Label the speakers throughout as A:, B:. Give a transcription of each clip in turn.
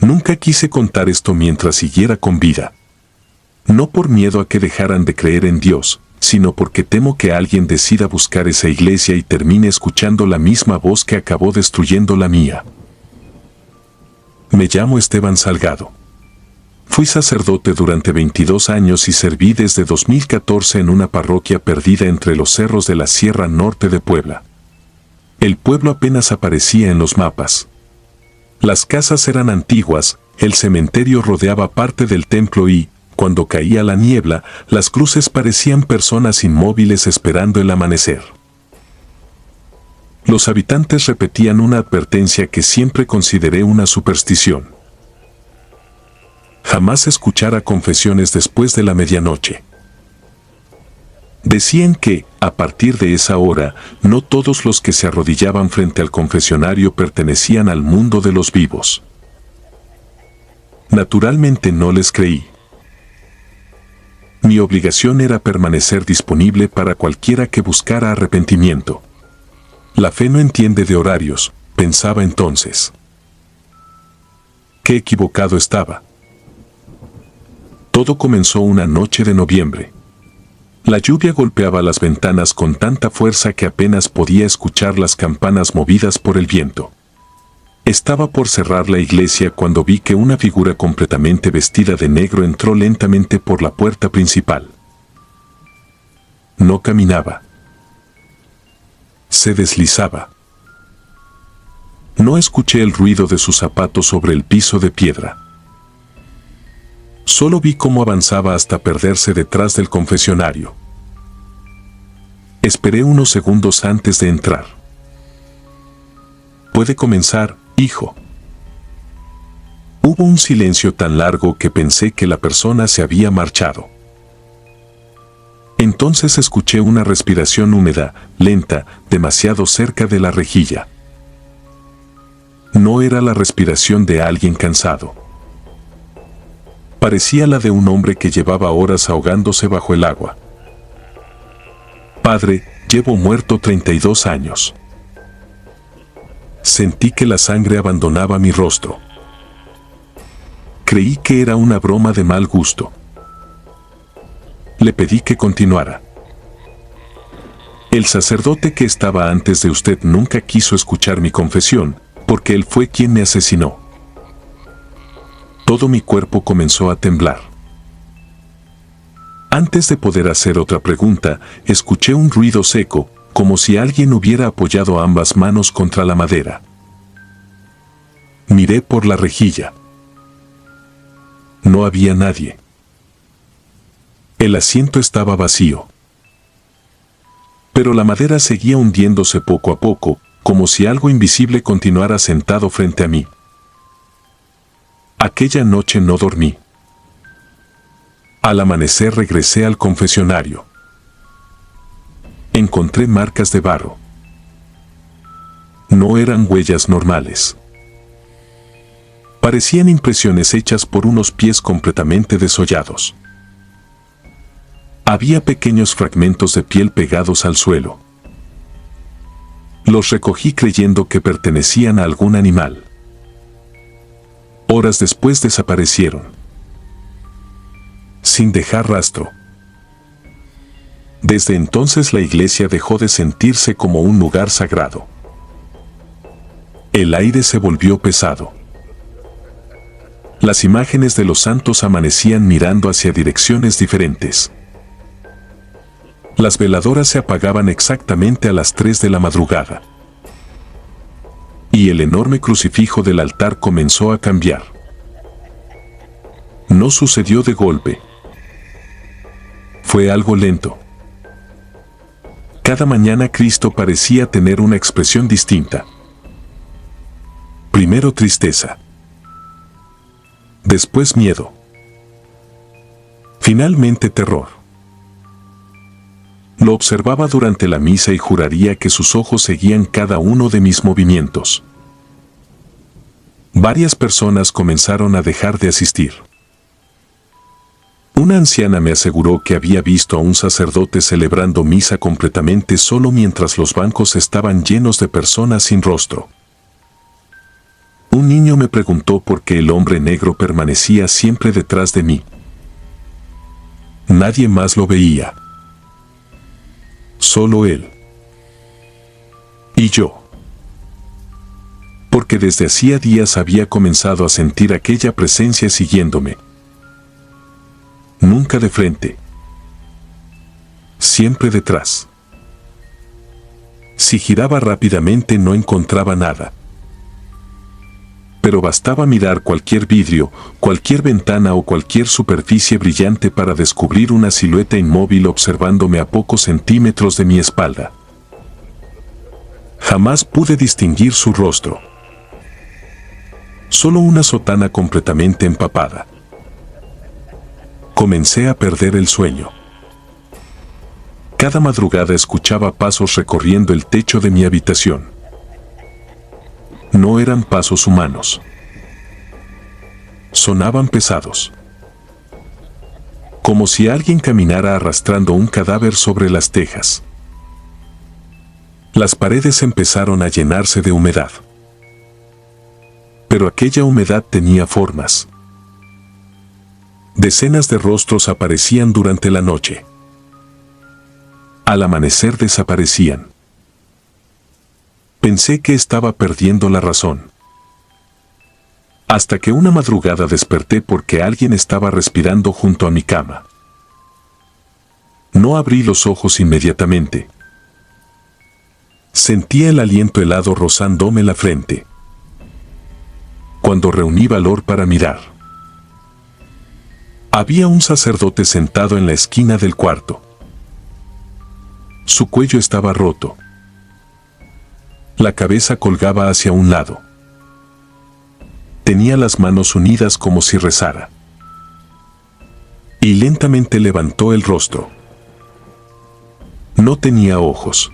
A: Nunca quise contar esto mientras siguiera con vida. No por miedo a que dejaran de creer en Dios, sino porque temo que alguien decida buscar esa iglesia y termine escuchando la misma voz que acabó destruyendo la mía. Me llamo Esteban Salgado. Fui sacerdote durante 22 años y serví desde 2014 en una parroquia perdida entre los cerros de la Sierra Norte de Puebla. El pueblo apenas aparecía en los mapas. Las casas eran antiguas, el cementerio rodeaba parte del templo y, cuando caía la niebla, las cruces parecían personas inmóviles esperando el amanecer. Los habitantes repetían una advertencia que siempre consideré una superstición. Jamás escuchara confesiones después de la medianoche. Decían que, a partir de esa hora, no todos los que se arrodillaban frente al confesionario pertenecían al mundo de los vivos. Naturalmente no les creí. Mi obligación era permanecer disponible para cualquiera que buscara arrepentimiento. La fe no entiende de horarios, pensaba entonces. Qué equivocado estaba. Todo comenzó una noche de noviembre. La lluvia golpeaba las ventanas con tanta fuerza que apenas podía escuchar las campanas movidas por el viento. Estaba por cerrar la iglesia cuando vi que una figura completamente vestida de negro entró lentamente por la puerta principal. No caminaba. Se deslizaba. No escuché el ruido de sus zapatos sobre el piso de piedra. Solo vi cómo avanzaba hasta perderse detrás del confesionario. Esperé unos segundos antes de entrar. «Puede comenzar, hijo». Hubo un silencio tan largo que pensé que la persona se había marchado. Entonces escuché una respiración húmeda, lenta, demasiado cerca de la rejilla. No era la respiración de alguien cansado. Parecía la de un hombre que llevaba horas ahogándose bajo el agua. «Padre, llevo muerto 32 años». Sentí que la sangre abandonaba mi rostro. Creí que era una broma de mal gusto. Le pedí que continuara. «El sacerdote que estaba antes de usted nunca quiso escuchar mi confesión, porque él fue quien me asesinó». Todo mi cuerpo comenzó a temblar. Antes de poder hacer otra pregunta, escuché un ruido seco, como si alguien hubiera apoyado ambas manos contra la madera. Miré por la rejilla. No había nadie. El asiento estaba vacío. Pero la madera seguía hundiéndose poco a poco, como si algo invisible continuara sentado frente a mí. Aquella noche no dormí. Al amanecer regresé al confesionario. Encontré marcas de barro. No eran huellas normales. Parecían impresiones hechas por unos pies completamente desollados. Había pequeños fragmentos de piel pegados al suelo. Los recogí creyendo que pertenecían a algún animal. Horas después desaparecieron, sin dejar rastro. Desde entonces la iglesia dejó de sentirse como un lugar sagrado. El aire se volvió pesado. Las imágenes de los santos amanecían mirando hacia direcciones diferentes. Las veladoras se apagaban exactamente a las 3 de la madrugada. Y el enorme crucifijo del altar comenzó a cambiar. No sucedió de golpe. Fue algo lento. Cada mañana Cristo parecía tener una expresión distinta. Primero tristeza. Después miedo. Finalmente terror. Lo observaba durante la misa y juraría que sus ojos seguían cada uno de mis movimientos. Varias personas comenzaron a dejar de asistir. Una anciana me aseguró que había visto a un sacerdote celebrando misa completamente solo mientras los bancos estaban llenos de personas sin rostro. Un niño me preguntó por qué el hombre negro permanecía siempre detrás de mí. Nadie más lo veía. Solo él. Y yo. Porque desde hacía días había comenzado a sentir aquella presencia siguiéndome. Nunca de frente. Siempre detrás. Si giraba rápidamente no encontraba nada. Pero bastaba mirar cualquier vidrio, cualquier ventana o cualquier superficie brillante para descubrir una silueta inmóvil observándome a pocos centímetros de mi espalda. Jamás pude distinguir su rostro. Solo una sotana completamente empapada. Comencé a perder el sueño. Cada madrugada escuchaba pasos recorriendo el techo de mi habitación. No eran pasos humanos. Sonaban pesados. Como si alguien caminara arrastrando un cadáver sobre las tejas. Las paredes empezaron a llenarse de humedad. Pero aquella humedad tenía formas. Decenas de rostros aparecían durante la noche. Al amanecer desaparecían. Pensé que estaba perdiendo la razón. Hasta que una madrugada desperté porque alguien estaba respirando junto a mi cama. No abrí los ojos inmediatamente. Sentía el aliento helado rozándome la frente. Cuando reuní valor para mirar, había un sacerdote sentado en la esquina del cuarto. Su cuello estaba roto. La cabeza colgaba hacia un lado. Tenía las manos unidas como si rezara. Y lentamente levantó el rostro. No tenía ojos.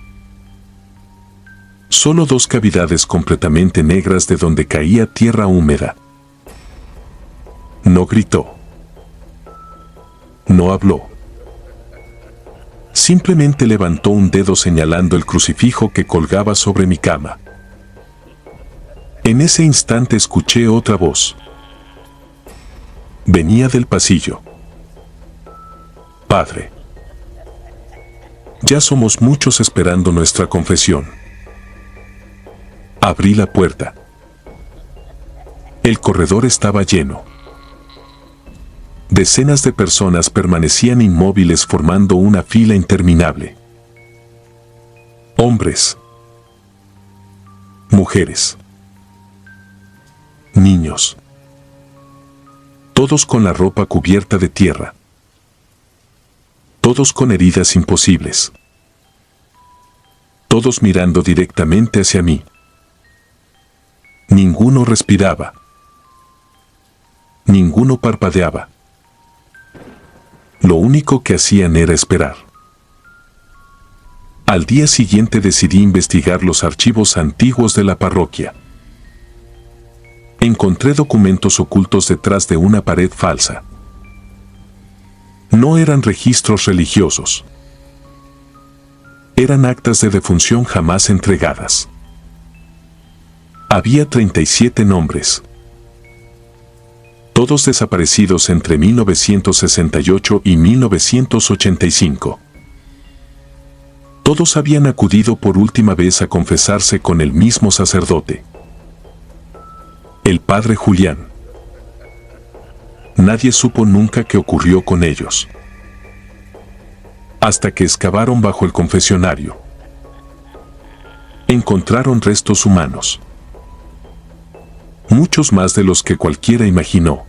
A: Solo dos cavidades completamente negras de donde caía tierra húmeda. No gritó. No habló. Simplemente levantó un dedo señalando el crucifijo que colgaba sobre mi cama. En ese instante escuché otra voz. Venía del pasillo. Padre. Ya somos muchos esperando nuestra confesión. Abrí la puerta. El corredor estaba lleno. Decenas de personas permanecían inmóviles formando una fila interminable. Hombres. Mujeres. Niños. Todos con la ropa cubierta de tierra. Todos con heridas imposibles. Todos mirando directamente hacia mí. Ninguno respiraba. Ninguno parpadeaba. Lo único que hacían era esperar. Al día siguiente decidí investigar los archivos antiguos de la parroquia. Encontré documentos ocultos detrás de una pared falsa. No eran registros religiosos. Eran actas de defunción jamás entregadas. Había 37 nombres. Todos desaparecidos entre 1968 y 1985. Todos habían acudido por última vez a confesarse con el mismo sacerdote, el padre Julián. Nadie supo nunca qué ocurrió con ellos. Hasta que excavaron bajo el confesionario. Encontraron restos humanos. Muchos más de los que cualquiera imaginó.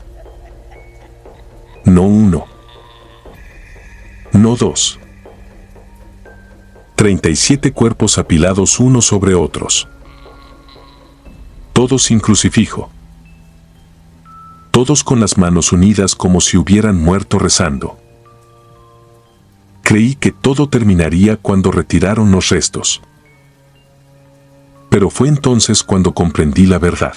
A: No uno. No dos. 37 cuerpos apilados unos sobre otros. Todos sin crucifijo. Todos con las manos unidas como si hubieran muerto rezando. Creí que todo terminaría cuando retiraron los restos. Pero fue entonces cuando comprendí la verdad.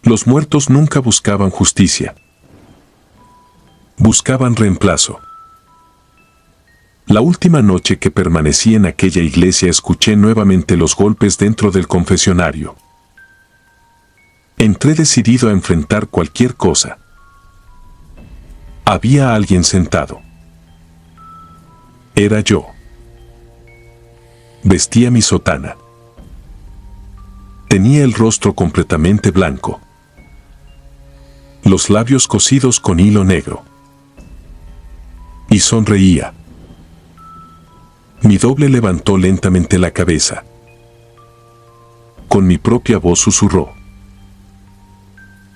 A: Los muertos nunca buscaban justicia. Buscaban reemplazo. La última noche que permanecí en aquella iglesia escuché nuevamente los golpes dentro del confesionario. Entré decidido a enfrentar cualquier cosa. Había alguien sentado. Era yo. Vestía mi sotana. Tenía el rostro completamente blanco. Los labios cosidos con hilo negro. Y sonreía. Mi doble levantó lentamente la cabeza. Con mi propia voz susurró: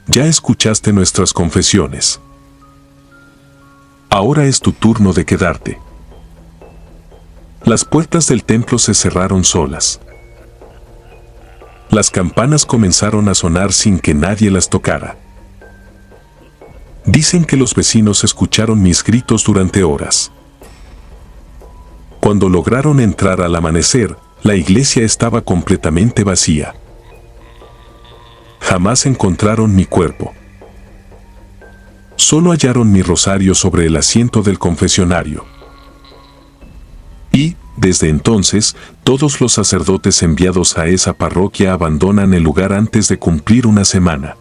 A: ya escuchaste nuestras confesiones. Ahora es tu turno de quedarte. Las puertas del templo se cerraron solas. Las campanas comenzaron a sonar sin que nadie las tocara. Dicen que los vecinos escucharon mis gritos durante horas. Cuando lograron entrar al amanecer, la iglesia estaba completamente vacía. Jamás encontraron mi cuerpo. Solo hallaron mi rosario sobre el asiento del confesionario. Y, desde entonces, todos los sacerdotes enviados a esa parroquia abandonan el lugar antes de cumplir una semana.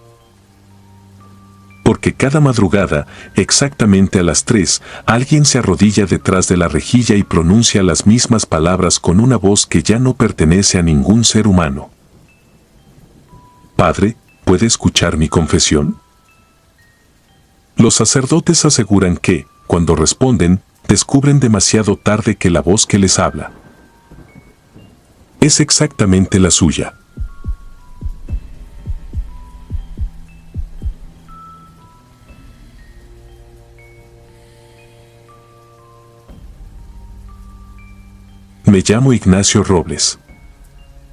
A: Porque cada madrugada, exactamente a las 3, alguien se arrodilla detrás de la rejilla y pronuncia las mismas palabras con una voz que ya no pertenece a ningún ser humano. Padre, ¿puede escuchar mi confesión? Los sacerdotes aseguran que, cuando responden, descubren demasiado tarde que la voz que les habla es exactamente la suya. Me llamo Ignacio Robles.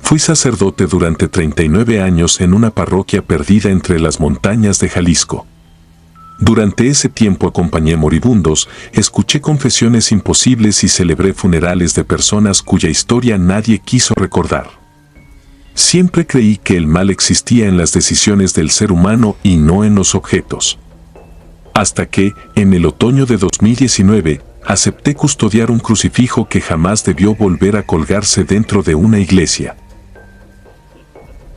A: Fui sacerdote durante 39 años en una parroquia perdida entre las montañas de Jalisco. Durante ese tiempo acompañé moribundos, escuché confesiones imposibles y celebré funerales de personas cuya historia nadie quiso recordar. Siempre creí que el mal existía en las decisiones del ser humano y no en los objetos. Hasta que, en el otoño de 2019, acepté custodiar un crucifijo que jamás debió volver a colgarse dentro de una iglesia.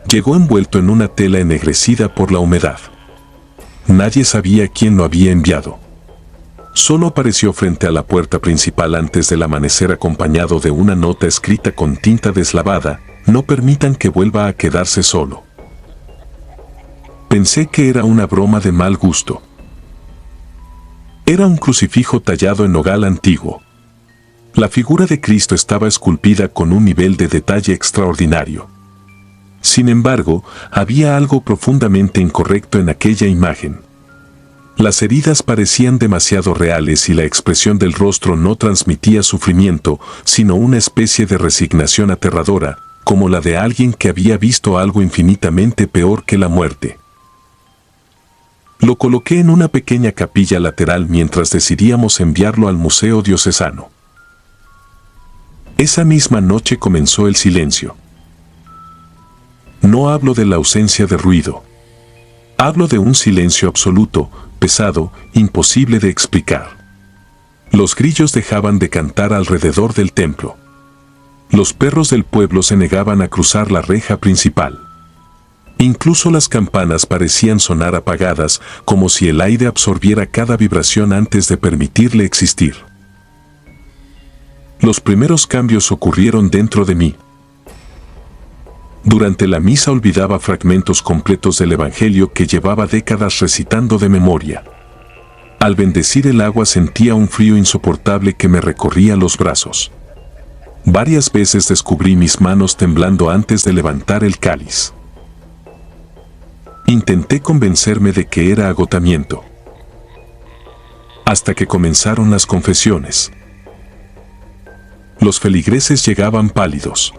A: Llegó envuelto en una tela ennegrecida por la humedad. Nadie sabía quién lo había enviado. Solo apareció frente a la puerta principal antes del amanecer acompañado de una nota escrita con tinta deslavada: no permitan que vuelva a quedarse solo. Pensé que era una broma de mal gusto. Era un crucifijo tallado en nogal antiguo. La figura de Cristo estaba esculpida con un nivel de detalle extraordinario. Sin embargo, había algo profundamente incorrecto en aquella imagen. Las heridas parecían demasiado reales y la expresión del rostro no transmitía sufrimiento, sino una especie de resignación aterradora, como la de alguien que había visto algo infinitamente peor que la muerte. Lo coloqué en una pequeña capilla lateral mientras decidíamos enviarlo al Museo Diocesano. Esa misma noche comenzó el silencio. No hablo de la ausencia de ruido. Hablo de un silencio absoluto, pesado, imposible de explicar. Los grillos dejaban de cantar alrededor del templo. Los perros del pueblo se negaban a cruzar la reja principal. Incluso las campanas parecían sonar apagadas, como si el aire absorbiera cada vibración antes de permitirle existir. Los primeros cambios ocurrieron dentro de mí. Durante la misa olvidaba fragmentos completos del Evangelio que llevaba décadas recitando de memoria. Al bendecir el agua sentía un frío insoportable que me recorría los brazos. Varias veces descubrí mis manos temblando antes de levantar el cáliz. Intenté convencerme de que era agotamiento. Hasta que comenzaron las confesiones. Los feligreses llegaban pálidos.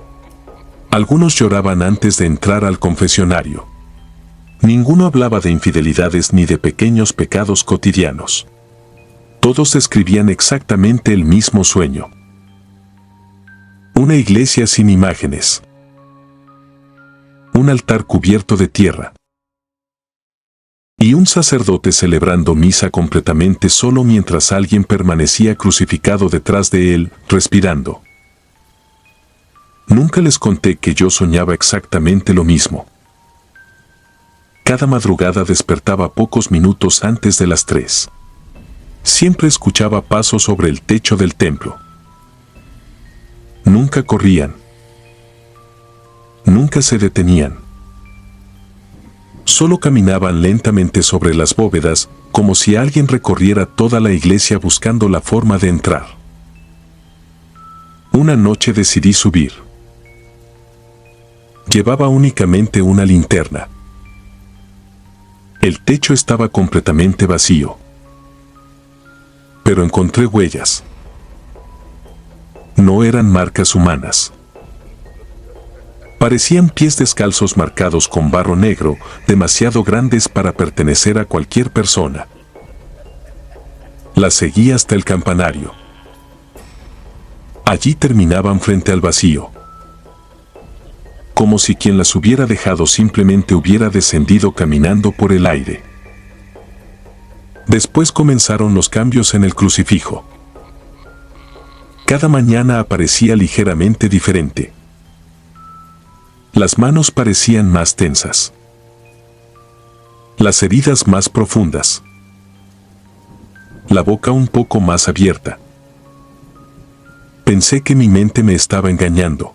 A: Algunos lloraban antes de entrar al confesionario. Ninguno hablaba de infidelidades ni de pequeños pecados cotidianos. Todos describían exactamente el mismo sueño. Una iglesia sin imágenes. Un altar cubierto de tierra. Y un sacerdote celebrando misa completamente solo mientras alguien permanecía crucificado detrás de él, respirando. Nunca les conté que yo soñaba exactamente lo mismo. Cada madrugada despertaba pocos minutos antes de las 3. Siempre escuchaba pasos sobre el techo del templo. Nunca corrían. Nunca se detenían. Solo caminaban lentamente sobre las bóvedas, como si alguien recorriera toda la iglesia buscando la forma de entrar. Una noche decidí subir. Llevaba únicamente una linterna. El techo estaba completamente vacío. Pero encontré huellas. No eran marcas humanas. Parecían pies descalzos marcados con barro negro, demasiado grandes para pertenecer a cualquier persona. Las seguí hasta el campanario. Allí terminaban frente al vacío. Como si quien las hubiera dejado simplemente hubiera descendido caminando por el aire. Después comenzaron los cambios en el crucifijo. Cada mañana aparecía ligeramente diferente. Las manos parecían más tensas. Las heridas más profundas. La boca un poco más abierta. Pensé que mi mente me estaba engañando.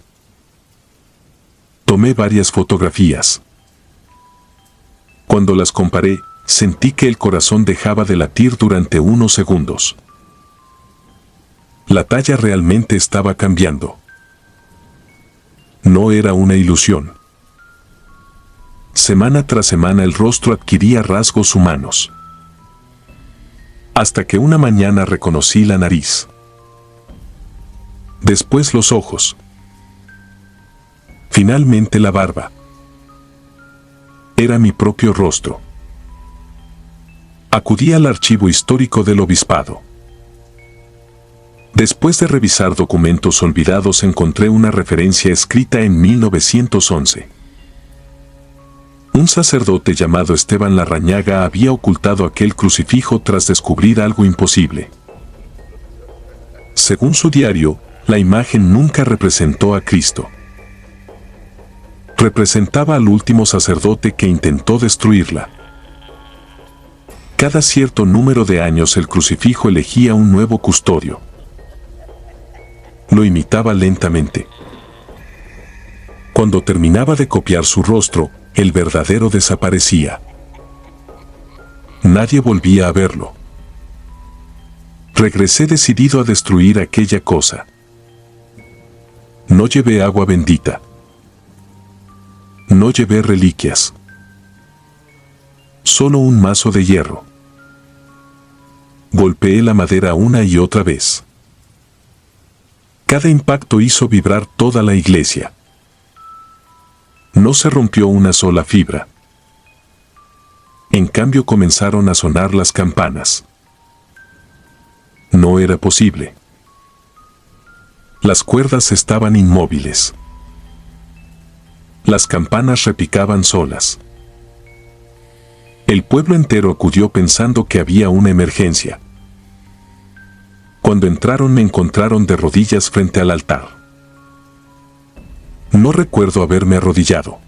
A: Tomé varias fotografías. Cuando las comparé, sentí que el corazón dejaba de latir durante unos segundos. La talla realmente estaba cambiando. No era una ilusión. Semana tras semana el rostro adquiría rasgos humanos. Hasta que una mañana reconocí la nariz. Después los ojos. Finalmente la barba. Era mi propio rostro. Acudí al archivo histórico del obispado. Después de revisar documentos olvidados encontré una referencia escrita en 1911. Un sacerdote llamado Esteban Larrañaga había ocultado aquel crucifijo tras descubrir algo imposible. Según su diario, la imagen nunca representó a Cristo. Representaba al último sacerdote que intentó destruirla. Cada cierto número de años el crucifijo elegía un nuevo custodio. Lo imitaba lentamente. Cuando terminaba de copiar su rostro, el verdadero desaparecía. Nadie volvía a verlo. Regresé decidido a destruir aquella cosa. No llevé agua bendita. No llevé reliquias. Solo un mazo de hierro. Golpeé la madera una y otra vez. Cada impacto hizo vibrar toda la iglesia. No se rompió una sola fibra. En cambio comenzaron a sonar las campanas. No era posible. Las cuerdas estaban inmóviles. Las campanas repicaban solas. El pueblo entero acudió pensando que había una emergencia. Cuando entraron me encontraron de rodillas frente al altar. No recuerdo haberme arrodillado.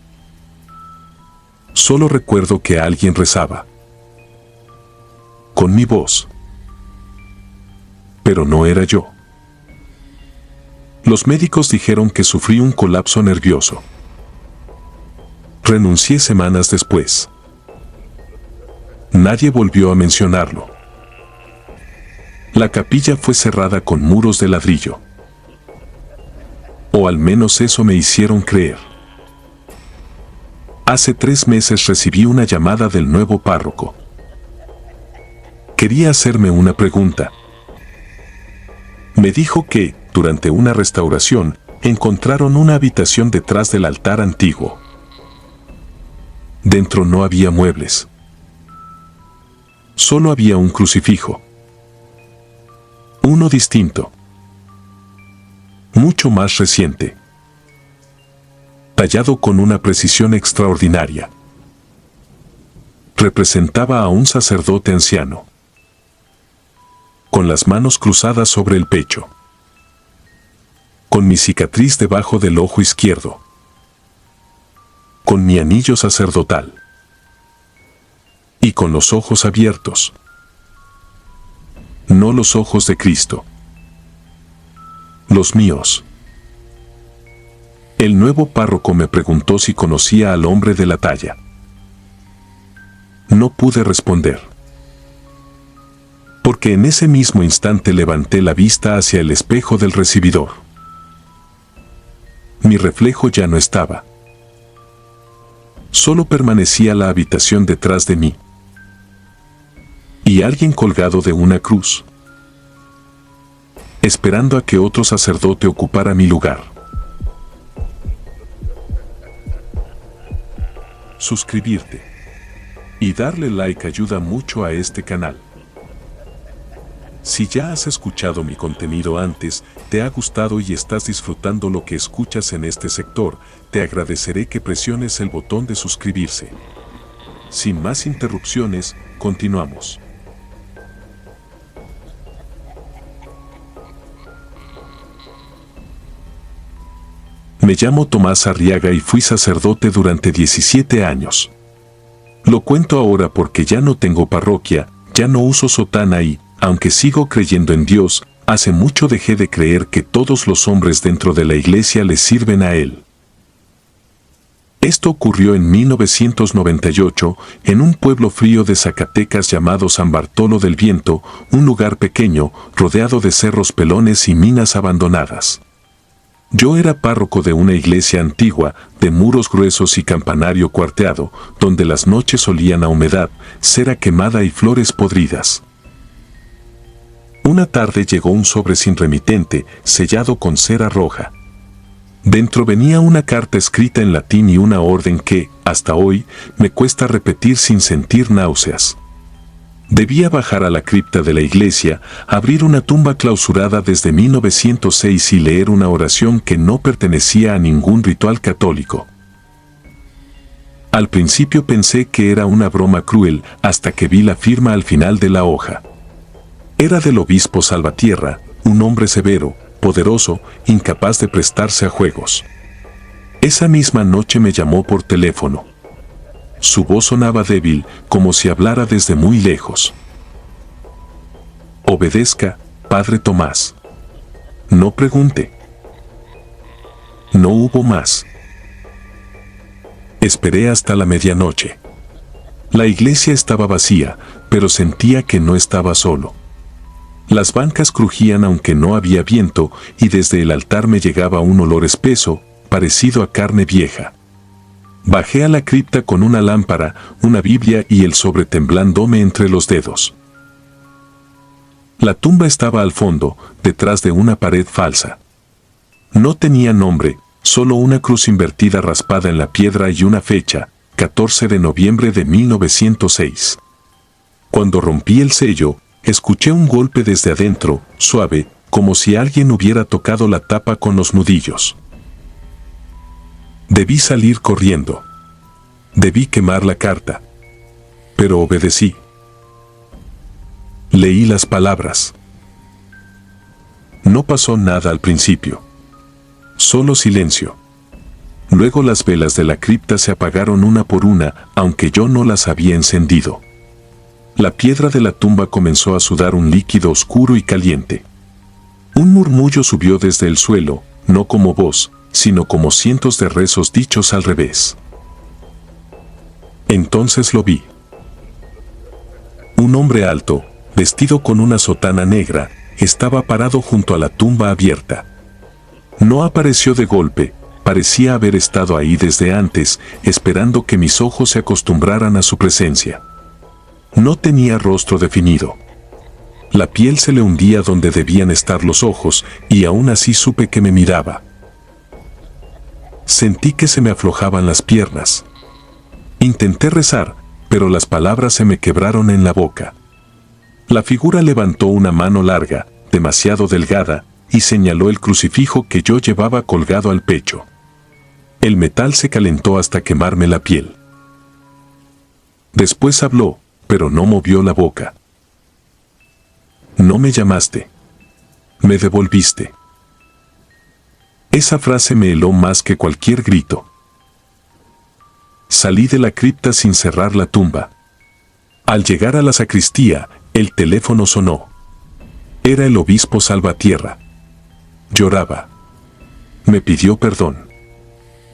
A: Solo recuerdo que alguien rezaba. Con mi voz. Pero no era yo. Los médicos dijeron que sufrí un colapso nervioso. Renuncié semanas después. Nadie volvió a mencionarlo. La capilla fue cerrada con muros de ladrillo. O al menos eso me hicieron creer. Hace 3 meses recibí una llamada del nuevo párroco. Quería hacerme una pregunta. Me dijo que, durante una restauración, encontraron una habitación detrás del altar antiguo. Dentro no había muebles. Solo había un crucifijo. Uno distinto. Mucho más reciente. Tallado con una precisión extraordinaria. Representaba a un sacerdote anciano. Con las manos cruzadas sobre el pecho. Con mi cicatriz debajo del ojo izquierdo. Con mi anillo sacerdotal. y con los ojos abiertos. No los ojos de Cristo. Los míos. El nuevo párroco me preguntó si conocía al hombre de la talla. No pude responder, porque en ese mismo instante levanté la vista hacia el espejo del recibidor. Mi reflejo ya no estaba. Solo permanecía la habitación detrás de mí. Y alguien colgado de una cruz, esperando a que otro sacerdote ocupara mi lugar. Suscribirte y darle like ayuda mucho a este canal. Si ya has escuchado mi contenido antes, te ha gustado y estás disfrutando lo que escuchas en este sector, te agradeceré que presiones el botón de suscribirse. Sin más interrupciones, continuamos. Me llamo Tomás Arriaga y fui sacerdote durante 17 años. Lo cuento ahora porque ya no tengo parroquia, ya no uso sotana y, aunque sigo creyendo en Dios, hace mucho dejé de creer que todos los hombres dentro de la iglesia le sirven a Él. Esto ocurrió en 1998, en un pueblo frío de Zacatecas llamado San Bartolo del Viento, un lugar pequeño, rodeado de cerros pelones y minas abandonadas. Yo era párroco de una iglesia antigua, de muros gruesos y campanario cuarteado, donde las noches olían a humedad, cera quemada y flores podridas. Una tarde llegó un sobre sin remitente, sellado con cera roja. Dentro venía una carta escrita en latín y una orden que, hasta hoy, me cuesta repetir sin sentir náuseas. Debía bajar a la cripta de la iglesia, abrir una tumba clausurada desde 1906 y leer una oración que no pertenecía a ningún ritual católico. Al principio pensé que era una broma cruel hasta que vi la firma al final de la hoja. Era del obispo Salvatierra, un hombre severo, poderoso, incapaz de prestarse a juegos. Esa misma noche me llamó por teléfono. Su voz sonaba débil, como si hablara desde muy lejos. Obedezca, Padre Tomás. No pregunte. No hubo más. Esperé hasta la medianoche. La iglesia estaba vacía, pero sentía que no estaba solo. Las bancas crujían aunque no había viento, y desde el altar me llegaba un olor espeso, parecido a carne vieja. Bajé a la cripta con una lámpara, una Biblia y el sobre temblándome entre los dedos. La tumba estaba al fondo, detrás de una pared falsa. No tenía nombre, solo una cruz invertida raspada en la piedra y una fecha, 14 de noviembre de 1906. Cuando rompí el sello, escuché un golpe desde adentro, suave, como si alguien hubiera tocado la tapa con los nudillos. Debí salir corriendo. Debí quemar la carta. Pero obedecí. Leí las palabras. No pasó nada al principio. Solo silencio. Luego las velas de la cripta se apagaron una por una, aunque yo no las había encendido. La piedra de la tumba comenzó a sudar un líquido oscuro y caliente. Un murmullo subió desde el suelo, no como voz, sino como cientos de rezos dichos al revés. Entonces lo vi. Un hombre alto, vestido con una sotana negra, estaba parado junto a la tumba abierta. No apareció de golpe, parecía haber estado ahí desde antes, esperando que mis ojos se acostumbraran a su presencia. No tenía rostro definido. La piel se le hundía donde debían estar los ojos, y aún así supe que me miraba. Sentí que se me aflojaban las piernas. Intenté rezar, pero las palabras se me quebraron en la boca. La figura levantó una mano larga, demasiado delgada, y señaló el crucifijo que yo llevaba colgado al pecho. El metal se calentó hasta quemarme la piel. Después habló, pero no movió la boca. No me llamaste. Me devolviste. Esa frase me heló más que cualquier grito. Salí de la cripta sin cerrar la tumba. Al llegar a la sacristía, el teléfono sonó. Era el obispo Salvatierra. Lloraba. Me pidió perdón.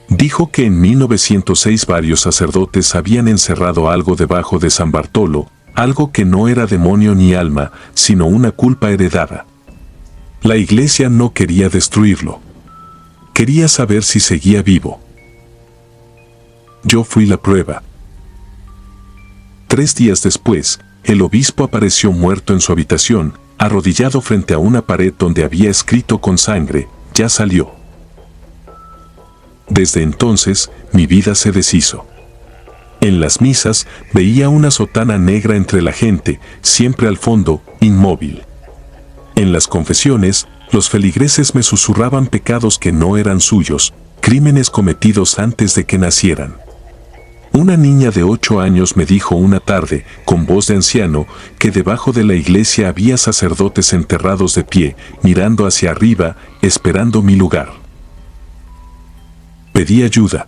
A: Dijo que en 1906 varios sacerdotes habían encerrado algo debajo de San Bartolo, algo que no era demonio ni alma, sino una culpa heredada. La iglesia no quería destruirlo. Quería saber si seguía vivo. Yo fui la prueba. 3 días después, el obispo apareció muerto en su habitación, arrodillado frente a una pared donde había escrito con sangre: ya salió. Desde entonces, mi vida se deshizo. En las misas, veía una sotana negra entre la gente, siempre al fondo, inmóvil. En las confesiones, los feligreses me susurraban pecados que no eran suyos, crímenes cometidos antes de que nacieran. Una niña de 8 años me dijo una tarde, con voz de anciano, que debajo de la iglesia había sacerdotes enterrados de pie, mirando hacia arriba, esperando mi lugar. Pedí ayuda.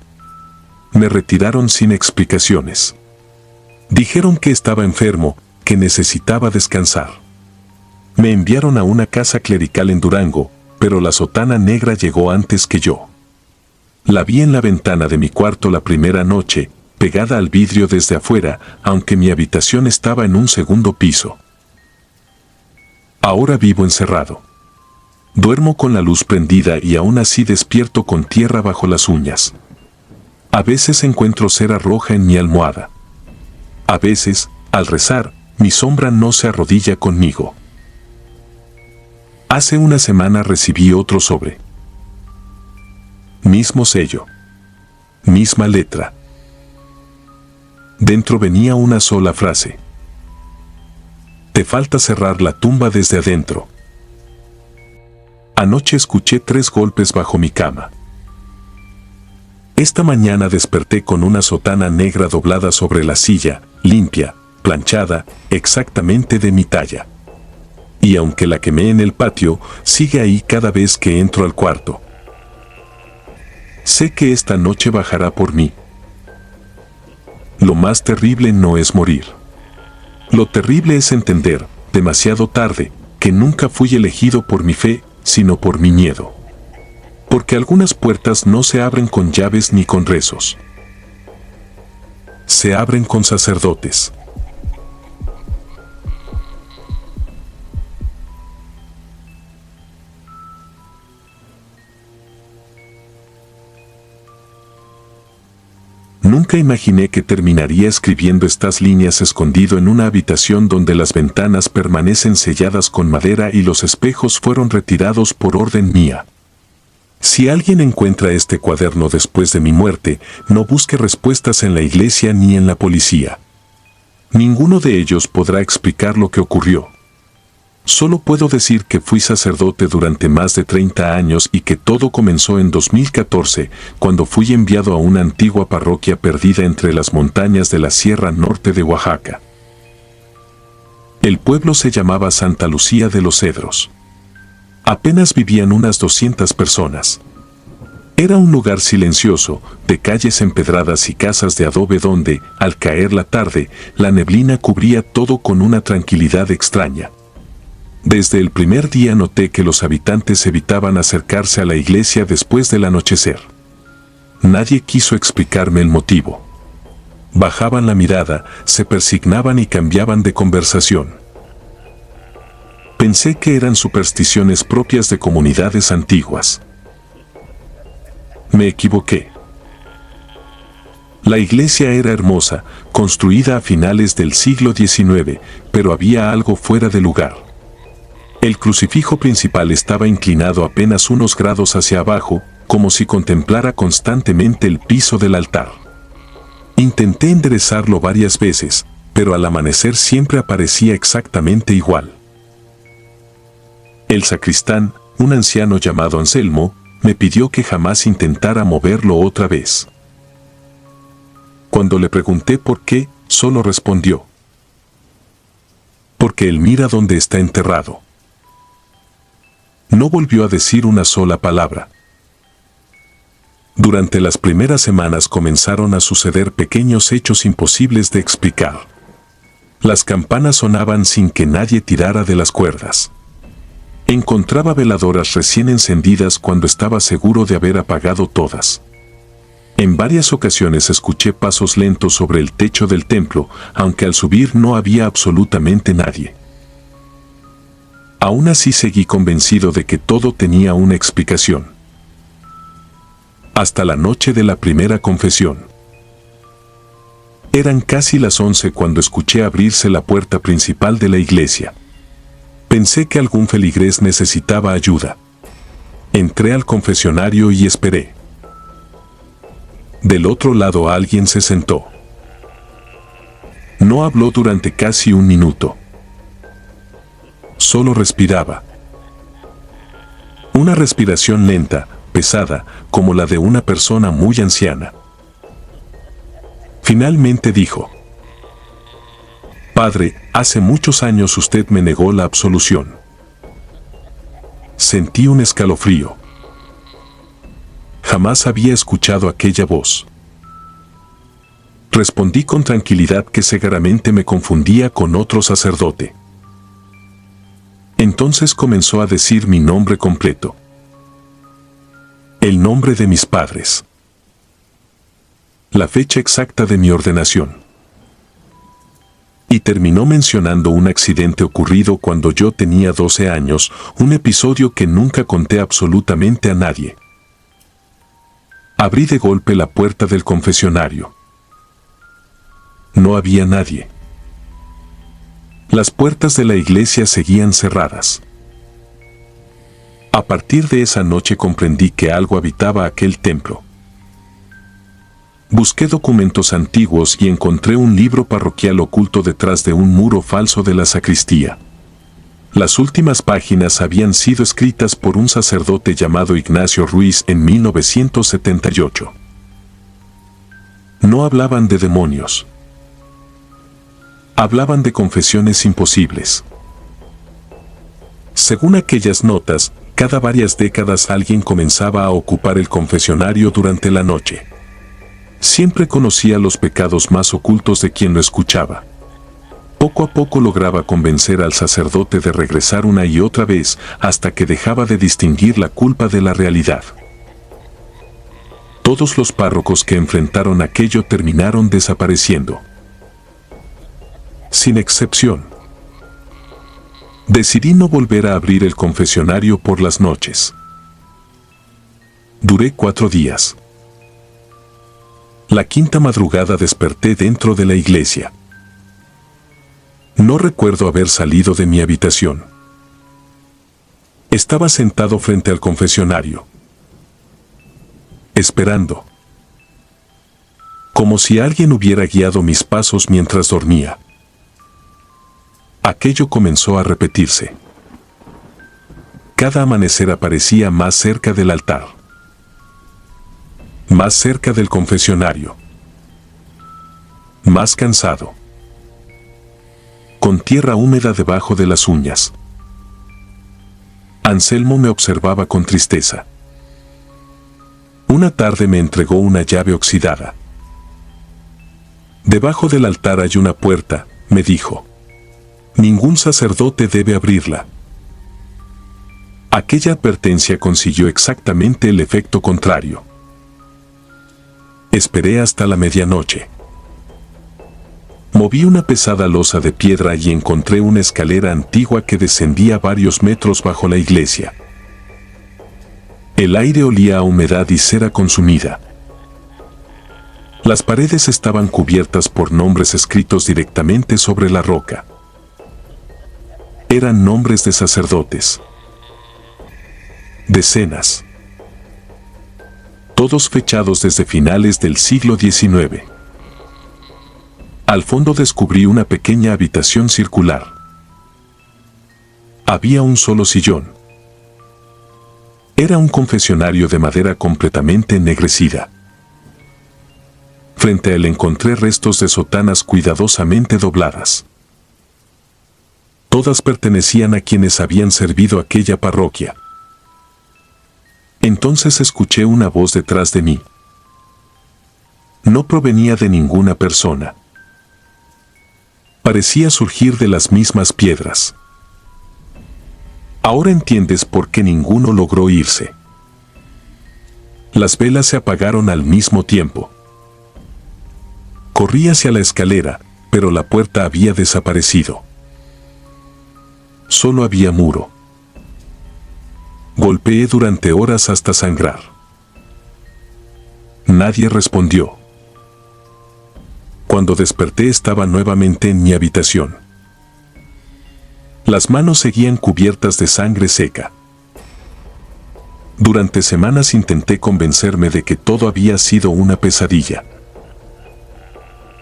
A: Me retiraron sin explicaciones. Dijeron que estaba enfermo, que necesitaba descansar. Me enviaron a una casa clerical en Durango, pero la sotana negra llegó antes que yo. La vi en la ventana de mi cuarto la primera noche, pegada al vidrio desde afuera, aunque mi habitación estaba en un segundo piso. Ahora vivo encerrado. Duermo con la luz prendida y aún así despierto con tierra bajo las uñas. A veces encuentro cera roja en mi almohada. A veces, al rezar, mi sombra no se arrodilla conmigo. Hace una semana recibí otro sobre. Mismo sello. Misma letra. Dentro venía una sola frase. Te falta cerrar la tumba desde adentro. Anoche escuché 3 golpes bajo mi cama. Esta mañana desperté con una sotana negra doblada sobre la silla, limpia, planchada, exactamente de mi talla. Y aunque la quemé en el patio, sigue ahí cada vez que entro al cuarto. Sé que esta noche bajará por mí. Lo más terrible no es morir. Lo terrible es entender, demasiado tarde, que nunca fui elegido por mi fe, sino por mi miedo. Porque algunas puertas no se abren con llaves ni con rezos. Se abren con sacerdotes. Nunca imaginé que terminaría escribiendo estas líneas escondido en una habitación donde las ventanas permanecen selladas con madera y los espejos fueron retirados por orden mía. Si alguien encuentra este cuaderno después de mi muerte, no busque respuestas en la iglesia ni en la policía. Ninguno de ellos podrá explicar lo que ocurrió. Solo puedo decir que fui sacerdote durante más de 30 años y que todo comenzó en 2014, cuando fui enviado a una antigua parroquia perdida entre las montañas de la Sierra Norte de Oaxaca. El pueblo se llamaba Santa Lucía de los Cedros. Apenas vivían unas 200 personas. Era un lugar silencioso, de calles empedradas y casas de adobe donde, al caer la tarde, la neblina cubría todo con una tranquilidad extraña. Desde el primer día noté que los habitantes evitaban acercarse a la iglesia después del anochecer. Nadie quiso explicarme el motivo. Bajaban la mirada, se persignaban y cambiaban de conversación. Pensé que eran supersticiones propias de comunidades antiguas. Me equivoqué. La iglesia era hermosa, construida a finales del siglo XIX, pero había algo fuera de lugar. El crucifijo principal estaba inclinado apenas unos grados hacia abajo, como si contemplara constantemente el piso del altar. Intenté enderezarlo varias veces, pero al amanecer siempre aparecía exactamente igual. El sacristán, un anciano llamado Anselmo, me pidió que jamás intentara moverlo otra vez. Cuando le pregunté por qué, solo respondió: porque él mira dónde está enterrado. No volvió a decir una sola palabra. Durante las primeras semanas comenzaron a suceder pequeños hechos imposibles de explicar. Las campanas sonaban sin que nadie tirara de las cuerdas. Encontraba veladoras recién encendidas cuando estaba seguro de haber apagado todas. En varias ocasiones escuché pasos lentos sobre el techo del templo, aunque al subir no había absolutamente nadie. Aún así seguí convencido de que todo tenía una explicación. Hasta la noche de la primera confesión. Eran casi las 11 cuando escuché abrirse la puerta principal de la iglesia. Pensé que algún feligrés necesitaba ayuda. Entré al confesionario y esperé. Del otro lado alguien se sentó. No habló durante casi un minuto. Solo respiraba. Una respiración lenta, pesada, como la de una persona muy anciana. Finalmente dijo: Padre, hace muchos años usted me negó la absolución. Sentí un escalofrío. Jamás había escuchado aquella voz. Respondí con tranquilidad que seguramente me confundía con otro sacerdote. Entonces comenzó a decir mi nombre completo. El nombre de mis padres. La fecha exacta de mi ordenación. Y terminó mencionando un accidente ocurrido cuando yo tenía 12 años, un episodio que nunca conté absolutamente a nadie. Abrí de golpe la puerta del confesionario. No había nadie. Las puertas de la iglesia seguían cerradas. A partir de esa noche comprendí que algo habitaba aquel templo. Busqué documentos antiguos y encontré un libro parroquial oculto detrás de un muro falso de la sacristía. Las últimas páginas habían sido escritas por un sacerdote llamado Ignacio Ruiz en 1978. No hablaban de demonios. Hablaban de confesiones imposibles. Según aquellas notas, cada varias décadas alguien comenzaba a ocupar el confesionario durante la noche. Siempre conocía los pecados más ocultos de quien lo escuchaba. Poco a poco lograba convencer al sacerdote de regresar una y otra vez hasta que dejaba de distinguir la culpa de la realidad. Todos los párrocos que enfrentaron aquello terminaron desapareciendo. Sin excepción. Decidí no volver a abrir el confesionario por las noches. Duré 4 días. La quinta madrugada desperté dentro de la iglesia. No recuerdo haber salido de mi habitación. Estaba sentado frente al confesionario. Esperando. Como si alguien hubiera guiado mis pasos mientras dormía. Aquello comenzó a repetirse. Cada amanecer aparecía más cerca del altar. Más cerca del confesionario. Más cansado. Con tierra húmeda debajo de las uñas. Anselmo me observaba con tristeza. Una tarde me entregó una llave oxidada. Debajo del altar hay una puerta, me dijo. Ningún sacerdote debe abrirla. Aquella advertencia consiguió exactamente el efecto contrario. Esperé hasta la medianoche. Moví una pesada losa de piedra y encontré una escalera antigua que descendía varios metros bajo la iglesia. El aire olía a humedad y cera consumida. Las paredes estaban cubiertas por nombres escritos directamente sobre la roca. Eran nombres de sacerdotes. Decenas. Todos fechados desde finales del siglo XIX. Al fondo descubrí una pequeña habitación circular. Había un solo sillón. Era un confesionario de madera completamente ennegrecida. Frente a él encontré restos de sotanas cuidadosamente dobladas. Todas pertenecían a quienes habían servido aquella parroquia. Entonces escuché una voz detrás de mí. No provenía de ninguna persona. Parecía surgir de las mismas piedras. Ahora entiendes por qué ninguno logró irse. Las velas se apagaron al mismo tiempo. Corrí hacia la escalera, pero la puerta había desaparecido. Solo había muro. Golpeé durante horas hasta sangrar. Nadie respondió. Cuando desperté estaba nuevamente en mi habitación. Las manos seguían cubiertas de sangre seca. Durante semanas intenté convencerme de que todo había sido una pesadilla.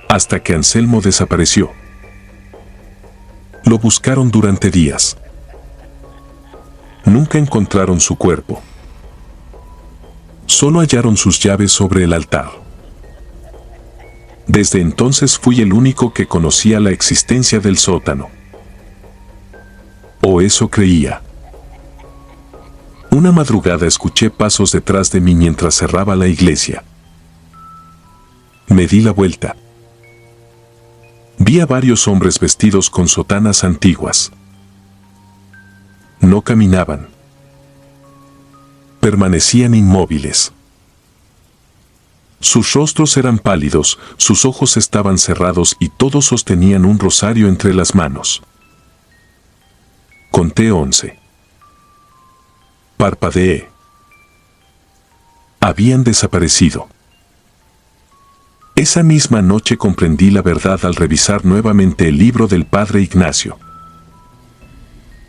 A: Hasta que Anselmo desapareció. Lo buscaron durante días. Nunca encontraron su cuerpo. Solo hallaron sus llaves sobre el altar. Desde entonces fui el único que conocía la existencia del sótano. O eso creía. Una madrugada escuché pasos detrás de mí mientras cerraba la iglesia. Me di la vuelta. Vi a varios hombres vestidos con sotanas antiguas. No caminaban. Permanecían inmóviles. Sus rostros eran pálidos, sus ojos estaban cerrados y todos sostenían un rosario entre las manos. Conté 11. Parpadeé. Habían desaparecido. Esa misma noche comprendí la verdad al revisar nuevamente el libro del Padre Ignacio.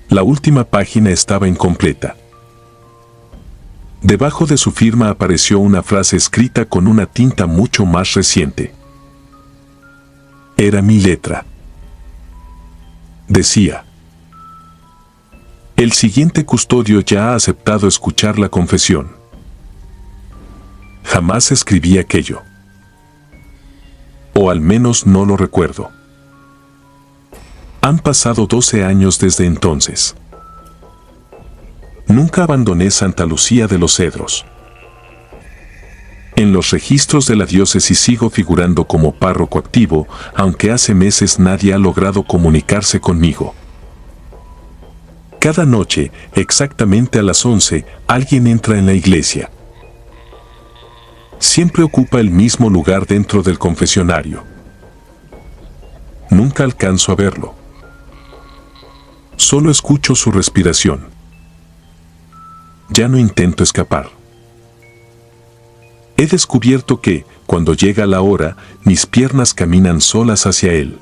A: La última página estaba incompleta. Debajo de su firma apareció una frase escrita con una tinta mucho más reciente. Era mi letra. Decía: el siguiente custodio ya ha aceptado escuchar la confesión. Jamás escribí aquello. O al menos no lo recuerdo. Han pasado 12 años desde entonces. Nunca abandoné Santa Lucía de los Cedros. En los registros de la diócesis sigo figurando como párroco activo, aunque hace meses nadie ha logrado comunicarse conmigo. Cada noche, exactamente a las 11, alguien entra en la iglesia. Siempre ocupa el mismo lugar dentro del confesionario. Nunca alcanzo a verlo. Solo escucho su respiración. Ya no intento escapar. He descubierto que, cuando llega la hora, mis piernas caminan solas hacia él.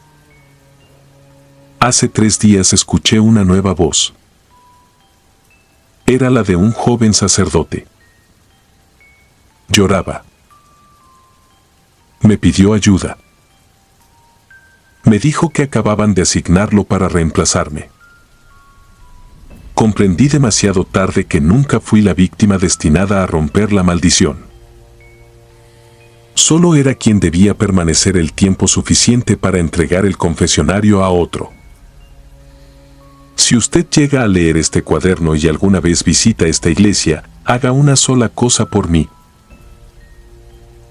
A: Hace 3 días escuché una nueva voz. Era la de un joven sacerdote. Lloraba. Me pidió ayuda. Me dijo que acababan de asignarlo para reemplazarme. Comprendí demasiado tarde que nunca fui la víctima destinada a romper la maldición. Solo era quien debía permanecer el tiempo suficiente para entregar el confesionario a otro. Si usted llega a leer este cuaderno y alguna vez visita esta iglesia, haga una sola cosa por mí.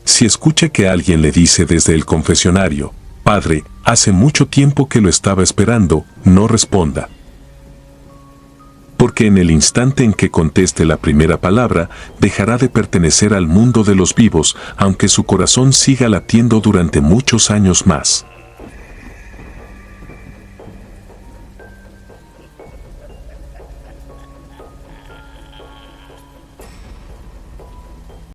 A: Si escucha que alguien le dice desde el confesionario: Padre, hace mucho tiempo que lo estaba esperando, no responda. Porque en el instante en que conteste la primera palabra, dejará de pertenecer al mundo de los vivos, aunque su corazón siga latiendo durante muchos años más.